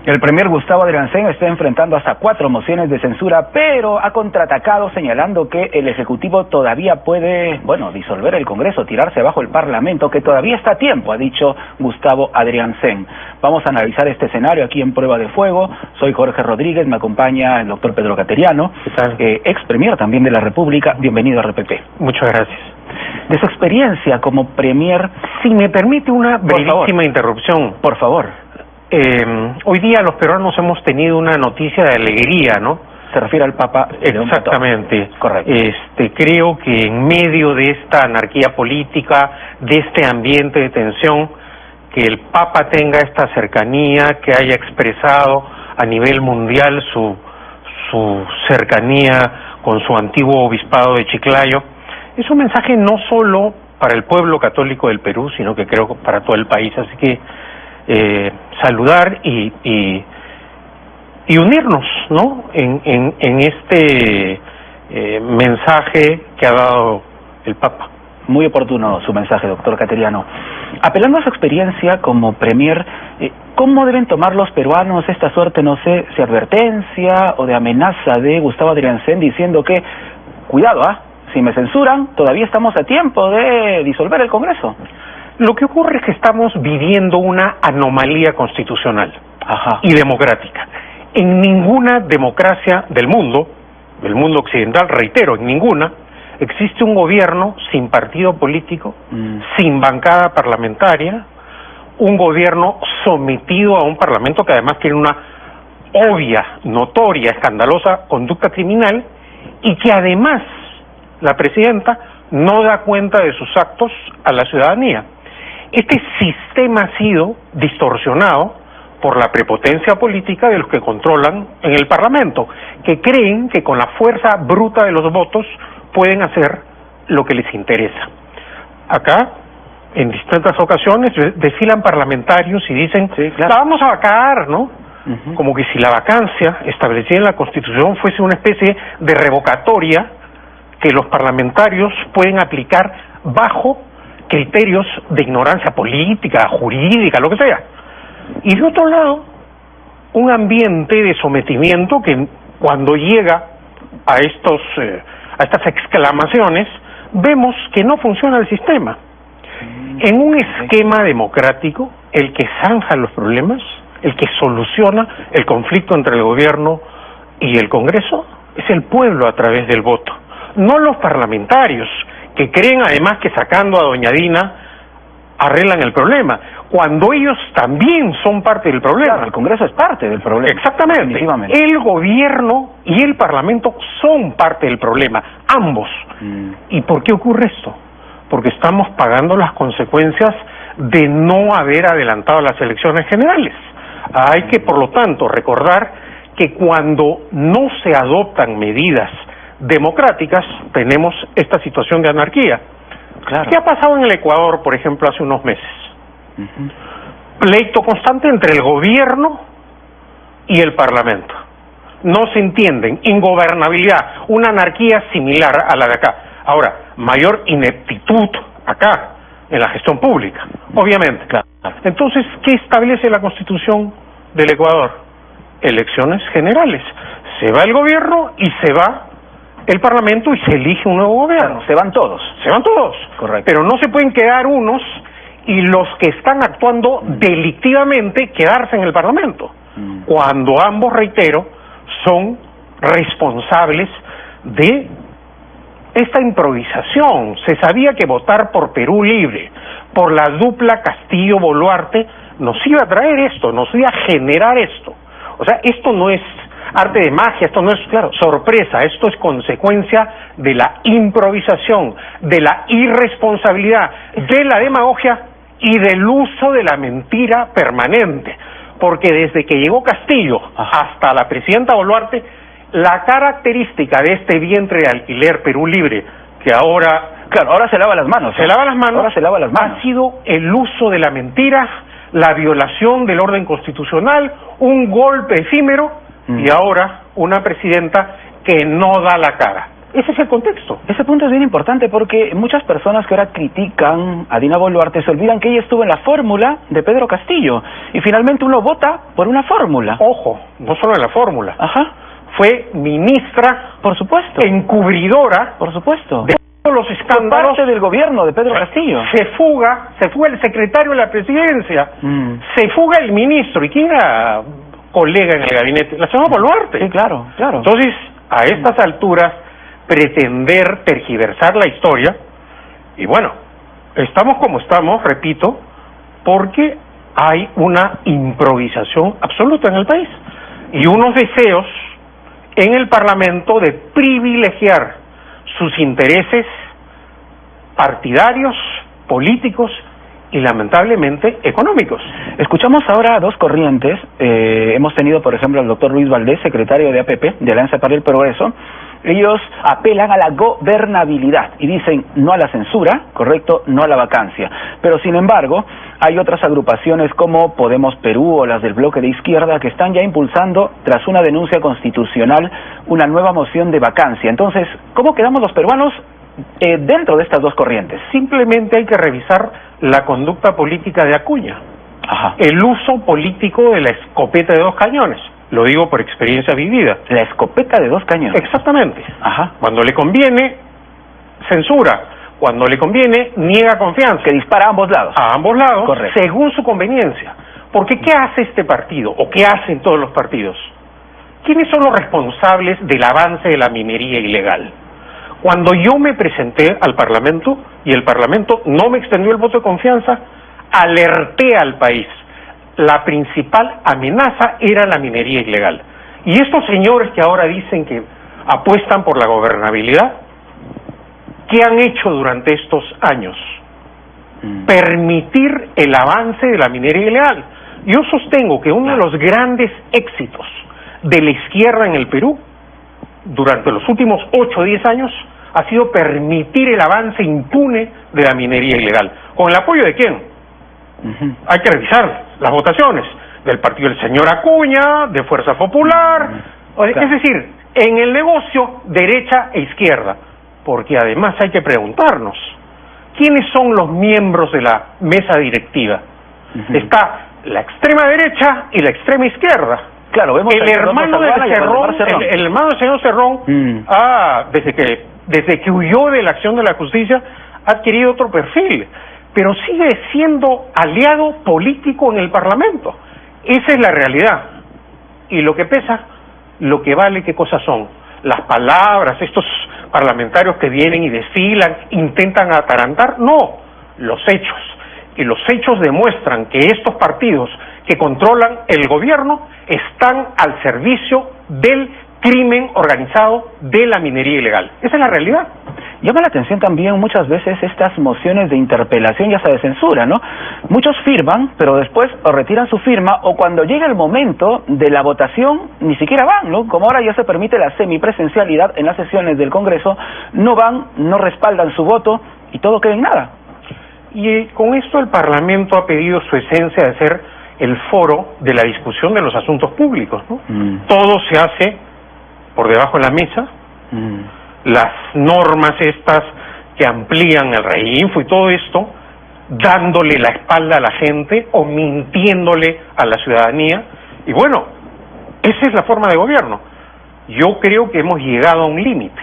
El premier Gustavo Adrianzén está enfrentando hasta 4 mociones de censura, pero ha contraatacado señalando que el Ejecutivo todavía puede, disolver el Congreso, tirarse abajo el Parlamento, que todavía está a tiempo, ha dicho Gustavo Adrianzén. Vamos a analizar este escenario aquí en Prueba de Fuego. Soy Jorge Rodríguez, me acompaña el doctor Pedro Cateriano, ex premier también de la República. Bienvenido a RPP. Muchas gracias. De su experiencia como premier... Si me permite una brevísima interrupción. Por favor. Hoy día los peruanos hemos tenido una noticia de alegría, ¿no? Se refiere al Papa. Exactamente. Correcto. Creo que en medio de esta anarquía política, de este ambiente de tensión, que el Papa tenga esta cercanía, que haya expresado a nivel mundial su cercanía con su antiguo obispado de Chiclayo, es un mensaje no solo para el pueblo católico del Perú, sino que creo que para todo el país. Así que saludar y unirnos, ¿no? En este mensaje que ha dado el Papa. Muy oportuno su mensaje, doctor Cateriano. Apelando a su experiencia como premier, ¿cómo deben tomar los peruanos esta suerte, no sé, si advertencia o de amenaza de Gustavo Adrianzén diciendo que, cuidado, si me censuran, todavía estamos a tiempo de disolver el Congreso? Lo que ocurre es que estamos viviendo una anomalía constitucional y democrática. En ninguna democracia del mundo occidental, reitero, en ninguna, existe un gobierno sin partido político, sin bancada parlamentaria, un gobierno sometido a un parlamento que además tiene una obvia, notoria, escandalosa conducta criminal y que además la presidenta no da cuenta de sus actos a la ciudadanía. Este sistema ha sido distorsionado por la prepotencia política de los que controlan en el Parlamento, que creen que con la fuerza bruta de los votos pueden hacer lo que les interesa. Acá, en distintas ocasiones, desfilan parlamentarios y dicen, la vamos a vacar, ¿no? Como que si la vacancia establecida en la Constitución fuese una especie de revocatoria que los parlamentarios pueden aplicar bajo criterios de ignorancia política, jurídica, lo que sea. Y de otro lado, un ambiente de sometimiento que cuando llega a estas exclamaciones, vemos que no funciona el sistema. En un esquema democrático, el que zanja los problemas, el que soluciona el conflicto entre el gobierno y el Congreso, es el pueblo a través del voto, no los parlamentarios, que creen además que sacando a doña Dina arreglan el problema, cuando ellos también son parte del problema. Claro, el Congreso es parte del problema. Exactamente. El gobierno y el Parlamento son parte del problema, ambos. ¿Y por qué ocurre esto? Porque estamos pagando las consecuencias de no haber adelantado las elecciones generales. Hay que, por lo tanto, recordar que cuando no se adoptan medidas democráticas, tenemos esta situación de anarquía. Claro. ¿Qué ha pasado en el Ecuador, por ejemplo, hace unos meses? Pleito constante entre el gobierno y el Parlamento. No se entienden, ingobernabilidad, una anarquía similar a la de acá. Ahora, mayor ineptitud acá, en la gestión pública, obviamente. Claro. Entonces, ¿qué establece la Constitución del Ecuador? Elecciones generales. Se va el gobierno y se va el Parlamento y se elige un nuevo gobierno. Se van todos. Se van todos. Correcto. Pero no se pueden quedar unos y los que están actuando delictivamente quedarse en el Parlamento. Cuando ambos, reitero, son responsables de esta improvisación. Se sabía que votar por Perú Libre, por la dupla Castillo-Boluarte, nos iba a traer esto, nos iba a generar esto. O sea, esto no es arte de magia, esto no es sorpresa, esto es consecuencia de la improvisación, de la irresponsabilidad, de la demagogia y del uso de la mentira permanente. Porque desde que llegó Castillo hasta la presidenta Boluarte, la característica de este vientre de alquiler Perú Libre, que ahora se lava las manos. Ahora se lava las manos. Ha sido el uso de la mentira, la violación del orden constitucional, un golpe efímero y ahora una presidenta que no da la cara. Ese es el contexto. Ese punto es bien importante porque muchas personas que ahora critican a Dina Boluarte se olvidan que ella estuvo en la fórmula de Pedro Castillo y finalmente uno vota por una fórmula. Ojo, no solo en la fórmula. Ajá. Fue ministra, por supuesto, encubridora, por supuesto, de todos los escándalos. Parte del gobierno de Pedro Castillo. Se fuga el secretario de la presidencia, se fuga el ministro. ¿Y quién era colega en el gabinete? La señora Boluarte. Sí, claro, claro. Entonces, a estas alturas, pretender tergiversar la historia, y bueno, estamos como estamos, repito, porque hay una improvisación absoluta en el país y unos deseos en el Parlamento de privilegiar sus intereses partidarios, políticos y lamentablemente económicos. Escuchamos ahora dos corrientes. Hemos tenido, por ejemplo, al doctor Luis Valdés, secretario de APP, de Alianza para el Progreso. Ellos apelan a la gobernabilidad y dicen no a la censura, correcto, no a la vacancia. Pero sin embargo, hay otras agrupaciones como Podemos Perú o las del bloque de izquierda que están ya impulsando, tras una denuncia constitucional, una nueva moción de vacancia. Entonces, ¿cómo quedamos los peruanos dentro de estas dos corrientes? Simplemente hay que revisar la conducta política de Acuña. Ajá. El uso político de la escopeta de 2 cañones. Lo digo por experiencia vivida. La escopeta de 2 cañones. Exactamente. Ajá. Cuando le conviene, censura. Cuando le conviene, niega confianza. Que dispara a ambos lados. A ambos lados, correcto, según su conveniencia. Porque ¿qué hace este partido? ¿O qué hacen todos los partidos? ¿Quiénes son los responsables del avance de la minería ilegal? Cuando yo me presenté al Parlamento y el Parlamento no me extendió el voto de confianza, alerté al país. La principal amenaza era la minería ilegal. Y estos señores que ahora dicen que apuestan por la gobernabilidad, ¿qué han hecho durante estos años? Permitir el avance de la minería ilegal. Yo sostengo que uno de los grandes éxitos de la izquierda en el Perú durante los últimos 8 o 10 años ha sido permitir el avance impune de la minería ilegal. ¿Con el apoyo de quién? Hay que revisar las votaciones del partido del señor Acuña, de Fuerza Popular, es decir, en el negocio derecha e izquierda, porque además hay que preguntarnos, ¿quiénes son los miembros de la mesa directiva? Está la extrema derecha y la extrema izquierda. Claro, vemos el hermano de Cerrón, el hermano del señor Cerrón, desde que huyó de la acción de la justicia, ha adquirido otro perfil, pero sigue siendo aliado político en el Parlamento. Esa es la realidad. Y lo que pesa, lo que vale, ¿qué cosas son? Las palabras, estos parlamentarios que vienen y desfilan, intentan atarantar, no, los hechos. Y los hechos demuestran que estos partidos que controlan el gobierno están al servicio del crimen organizado, de la minería ilegal. Esa es la realidad. Llama la atención también muchas veces estas mociones de interpelación y hasta de censura, ¿no? Muchos firman, pero después o retiran su firma o cuando llega el momento de la votación ni siquiera van, ¿no? Como ahora ya se permite la semipresencialidad en las sesiones del Congreso, no van, no respaldan su voto y todo queda en nada. Y con esto el Parlamento ha pedido su esencia de ser el foro de la discusión de los asuntos públicos, ¿no? Todo se hace por debajo de la mesa, las normas estas que amplían el reinfo y todo esto, dándole la espalda a la gente o mintiéndole a la ciudadanía, y bueno, esa es la forma de gobierno. Yo creo que hemos llegado a un límite.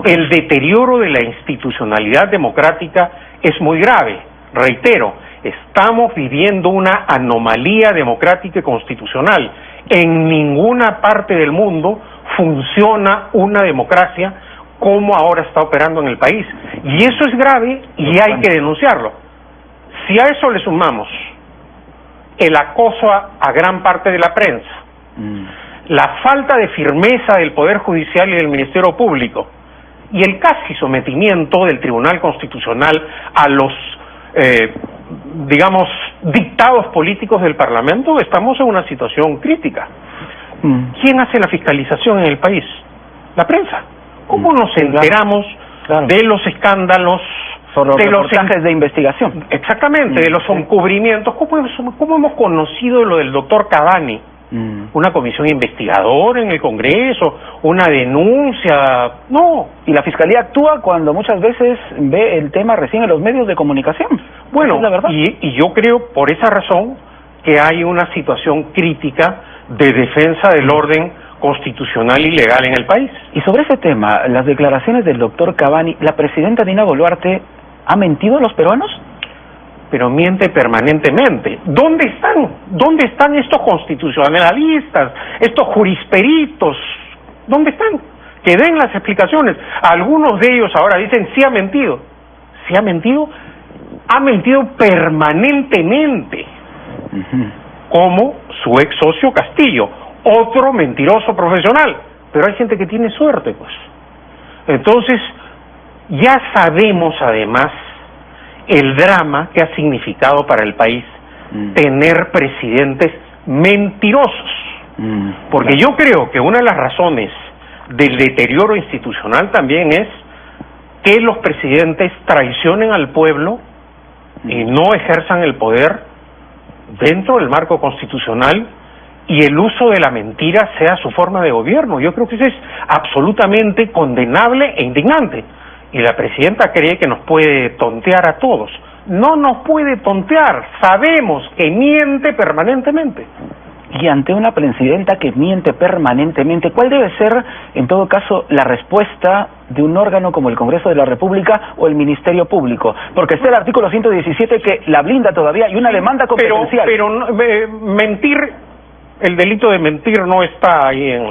El deterioro de la institucionalidad democrática es muy grave. Reitero, estamos viviendo una anomalía democrática y constitucional. En ninguna parte del mundo funciona una democracia como ahora está operando en el país. Y eso es grave y hay que denunciarlo. Si a eso le sumamos el acoso a gran parte de la prensa, la falta de firmeza del Poder Judicial y del Ministerio Público, y el casi sometimiento del Tribunal Constitucional a los, dictados políticos del Parlamento, estamos en una situación crítica. ¿Quién hace la fiscalización en el país? La prensa. ¿Cómo nos enteramos de los escándalos, de los reportajes de investigación? Exactamente, de los encubrimientos. ¿Cómo hemos conocido lo del doctor Cavani? una comisión investigadora en el Congreso, una denuncia, no. Y la Fiscalía actúa cuando muchas veces ve el tema recién en los medios de comunicación. Bueno, es la verdad. Y yo creo por esa razón que hay una situación crítica de defensa del orden constitucional y legal en el país. Y sobre ese tema, las declaraciones del doctor Cavani, ¿la presidenta Dina Boluarte ha mentido a los peruanos? Pero miente permanentemente. ¿Dónde están? ¿Dónde están estos constitucionalistas, estos jurisperitos? ¿Dónde están? Que den las explicaciones. Algunos de ellos ahora dicen, sí ha mentido. ¿Sí ha mentido? Ha mentido permanentemente. Como su ex socio Castillo, otro mentiroso profesional. Pero hay gente que tiene suerte, pues. Entonces, ya sabemos además el drama que ha significado para el país tener presidentes mentirosos. Porque yo creo que una de las razones del deterioro institucional también es que los presidentes traicionen al pueblo y no ejerzan el poder dentro del marco constitucional y el uso de la mentira sea su forma de gobierno. Yo creo que eso es absolutamente condenable e indignante. Y la presidenta cree que nos puede tontear a todos. No nos puede tontear, sabemos que miente permanentemente. Y ante una presidenta que miente permanentemente, ¿cuál debe ser, en todo caso, la respuesta de un órgano como el Congreso de la República o el Ministerio Público? Porque está el artículo 117 que la blinda todavía y una demanda competencial. Pero mentir, el delito de mentir no está ahí en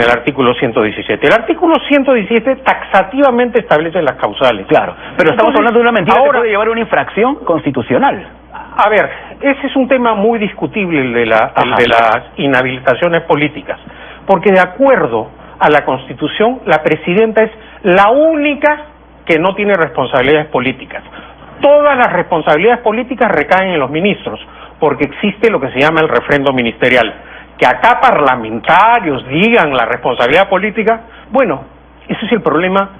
el artículo 117. El artículo 117 taxativamente establece las causales. Claro, pero estamos hablando de una mentira que puede llevar a una infracción constitucional. A ver, ese es un tema muy discutible, el de las inhabilitaciones políticas, porque de acuerdo a la Constitución, la presidenta es la única que no tiene responsabilidades políticas. Todas las responsabilidades políticas recaen en los ministros, porque existe lo que se llama el refrendo ministerial. Que acá parlamentarios digan la responsabilidad política, bueno, ese es el problema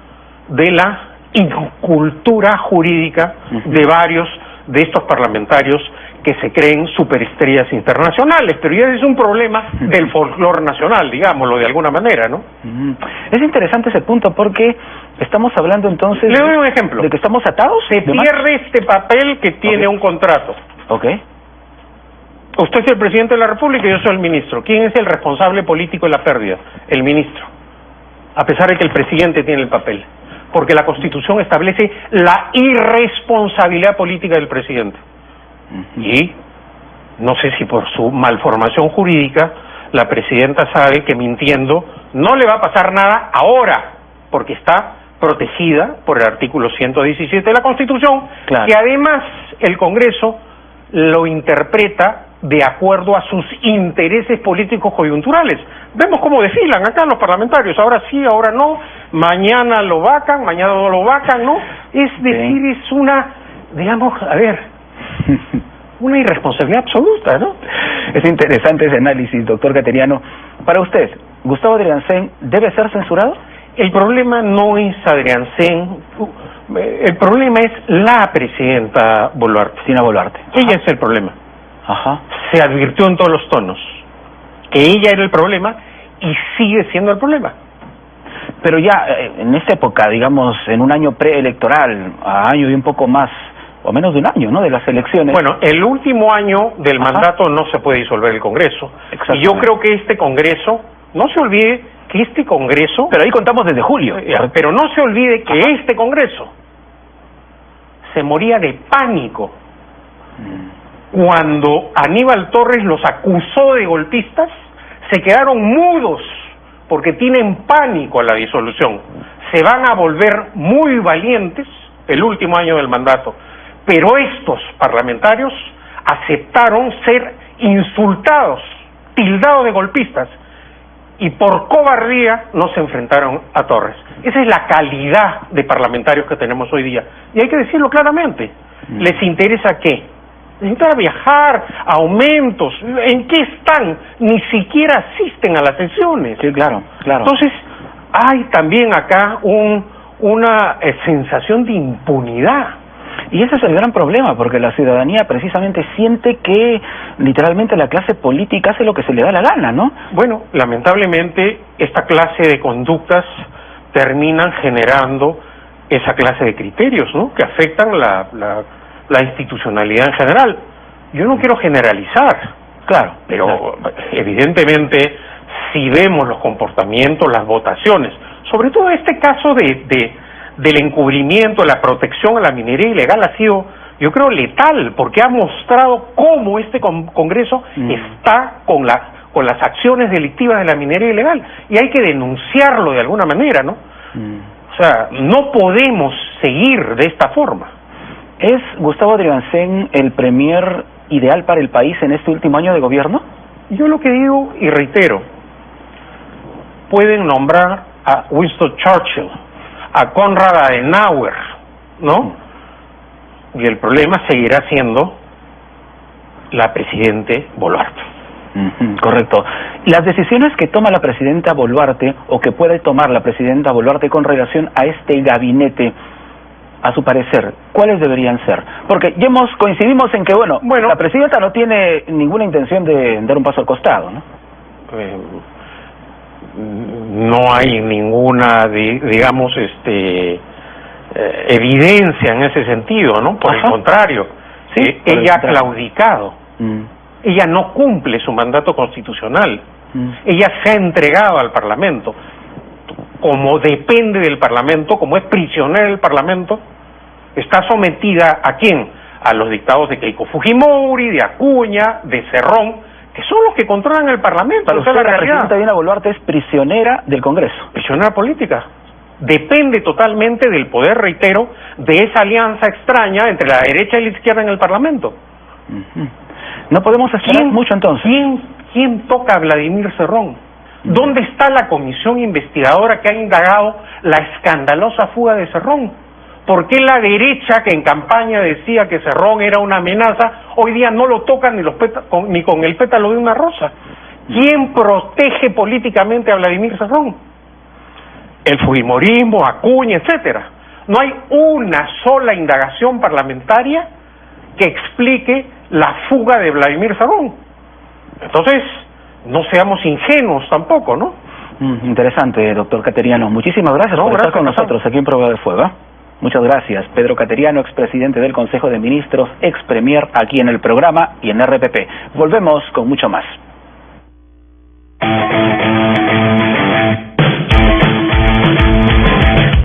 de la incultura jurídica de varios de estos parlamentarios que se creen superestrellas internacionales, pero ya es un problema del folclore nacional, digámoslo de alguna manera, ¿no? Es interesante ese punto porque estamos hablando entonces... Le doy un ejemplo. ¿De que estamos atados? Se pierde este papel que tiene un contrato. Usted es el presidente de la República y yo soy el ministro. ¿Quién es el responsable político de la pérdida? El ministro. A pesar de que el presidente tiene el papel. Porque la Constitución establece la irresponsabilidad política del presidente. Y no sé si por su malformación jurídica la presidenta sabe que mintiendo no le va a pasar nada ahora, porque está protegida por el artículo 117 de la Constitución, que además el Congreso lo interpreta de acuerdo a sus intereses políticos coyunturales. Vemos cómo desfilan acá los parlamentarios, ahora sí, ahora no, mañana lo vacan, mañana no lo vacan, ¿no? Es decir, es una, digamos, a ver, una irresponsabilidad absoluta, ¿no? Es interesante ese análisis, doctor Cateriano. Para usted, ¿Gustavo Adriancén debe ser censurado? El problema no es Adriancén, el problema es la presidenta Boluarte. Dina Boluarte. Ella es el problema. Se advirtió en todos los tonos que ella era el problema y sigue siendo el problema. Pero ya en esta época, digamos, en un año preelectoral, a año y un poco más, o menos de un año, ¿no?, de las elecciones. Bueno, el último año del mandato no se puede disolver el Congreso. Y yo creo que este Congreso, no se olvide que este Congreso... Pero ahí contamos desde julio. Pero no se olvide que este Congreso se moría de pánico cuando Aníbal Torres los acusó de golpistas. Se quedaron mudos porque tienen pánico a la disolución. Se van a volver muy valientes el último año del mandato. Pero estos parlamentarios aceptaron ser insultados, tildados de golpistas, y por cobardía no se enfrentaron a Torres. Esa es la calidad de parlamentarios que tenemos hoy día. Y hay que decirlo claramente. ¿Les interesa qué? Les interesa viajar, aumentos. ¿En qué están? Ni siquiera asisten a las sesiones. Sí, claro. Entonces, hay también acá una sensación de impunidad. Y ese es el gran problema, porque la ciudadanía precisamente siente que literalmente la clase política hace lo que se le da la gana, ¿no? Bueno, lamentablemente esta clase de conductas terminan generando esa clase de criterios, ¿no?, que afectan la institucionalidad en general. Yo no quiero generalizar, claro, pero evidentemente si vemos los comportamientos, las votaciones, sobre todo este caso del encubrimiento, la protección a la minería ilegal ha sido, yo creo, letal, porque ha mostrado cómo este Congreso está con las acciones delictivas de la minería ilegal, y hay que denunciarlo de alguna manera, ¿no? O sea, no podemos seguir de esta forma. ¿Es Gustavo Adriancén el premier ideal para el país en este último año de gobierno? Yo lo que digo y reitero, pueden nombrar a Winston Churchill, a Konrad Adenauer, ¿no? Y el problema seguirá siendo la presidente Boluarte. Correcto. Las decisiones que toma la presidenta Boluarte, o que puede tomar la presidenta Boluarte con relación a este gabinete, a su parecer, ¿cuáles deberían ser? Porque ya coincidimos en que, bueno, la presidenta no tiene ninguna intención de dar un paso al costado, ¿no? No hay ninguna, digamos, evidencia en ese sentido, ¿no? Por el contrario, sí, ella ha claudicado. Ella no cumple su mandato constitucional. Ella se ha entregado al Parlamento. Como depende del Parlamento, como es prisionera del Parlamento, está sometida ¿a quién? A los dictados de Keiko Fujimori, de Acuña, de Cerrón, que son los que controlan el Parlamento. Para usted, la presidenta Dina Boluarte es prisionera del Congreso. Prisionera política. Depende totalmente del poder, reitero, de esa alianza extraña entre la derecha y la izquierda en el Parlamento. No podemos esperar mucho entonces. ¿Quién toca a Vladimir Cerrón? ¿Dónde está la comisión investigadora que ha indagado la escandalosa fuga de Cerrón? ¿Por qué la derecha, que en campaña decía que Cerrón era una amenaza, hoy día no lo toca ni con el pétalo de una rosa? ¿Quién protege políticamente a Vladimir Cerrón? El fujimorismo, Acuña, etcétera. No hay una sola indagación parlamentaria que explique la fuga de Vladimir Cerrón. Entonces, no seamos ingenuos tampoco, ¿no? Interesante, doctor Cateriano. Muchísimas gracias por estar con nosotros aquí en Prueba de Fuego. Muchas gracias. Pedro Cateriano, expresidente del Consejo de Ministros, ex premier aquí en el programa y en RPP. Volvemos con mucho más.